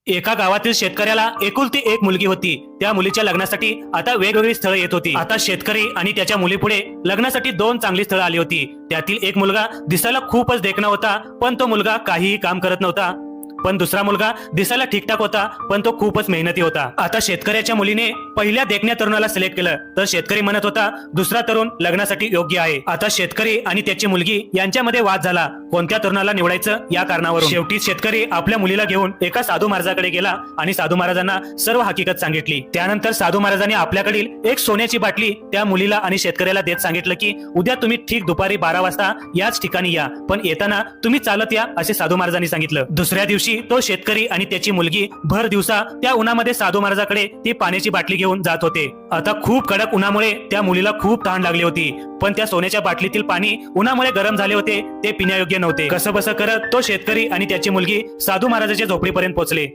एका गावातील शेतकऱ्याला एकुलती एक मुलगी होती. त्या मुलीच्या लग्नासाठी आता वेगवेगळी स्थळं येत होती. आता शेतकरी आणि त्याच्या मुलीपुढे लग्नासाठी दोन चांगली स्थळं आली होती. त्यातील एक मुलगा दिसायला खूपच देखणा होता, पण तो मुलगा काहीही काम करत नव्हता. पण दुसरा मुलगा दिसायला ठीकठाक होता, पण तो खूपच मेहनती होता. आता शेतकऱ्याच्या मुलीने पहिल्या देखण्या तरुणाला सिलेक्ट केलं, तर शेतकरी म्हणत होता दुसरा तरुण लग्नासाठी योग्य आहे. आता शेतकरी आणि त्याची मुलगी यांच्यामध्ये वाद झाला, कोणत्या तरुणाला निवडायचं या कारणावरून. शेवटी शेतकरी आपल्या मुलीला घेऊन एका साधू महाराजाकडे गेला आणि साधू महाराजांना सर्व हकीकत सांगितली. त्यानंतर साधू महाराजांनी आपल्याकडील एक सोन्याची बाटली त्या मुलीला आणि शेतकऱ्याला देत सांगितलं की उद्या तुम्ही ठीक दुपारी 12 वाजता याच ठिकाणी या, पण येताना तुम्ही चालत या, असे साधू महाराजांनी सांगितलं. दुसऱ्या दिवशी तो शेतकरी आणि त्याची मुलगी भर दिवसा त्या उन्हामध्ये साधू महाराजाकडे ती पाण्याची बाटली घेऊन जात होते. आता खूप कडक उन्हामुळे त्या मुलीला खूप तहान लागली होती, पण त्या सोन्याच्या बाटलीतील पाणी उन्हामुळे गरम झाले होते, ते पिण्यायोग्य नव्हते. कसं बसं करत तो शेतकरी आणि त्याची मुलगी साधू महाराजाच्या झोपडीपर्यंत पोहोचले.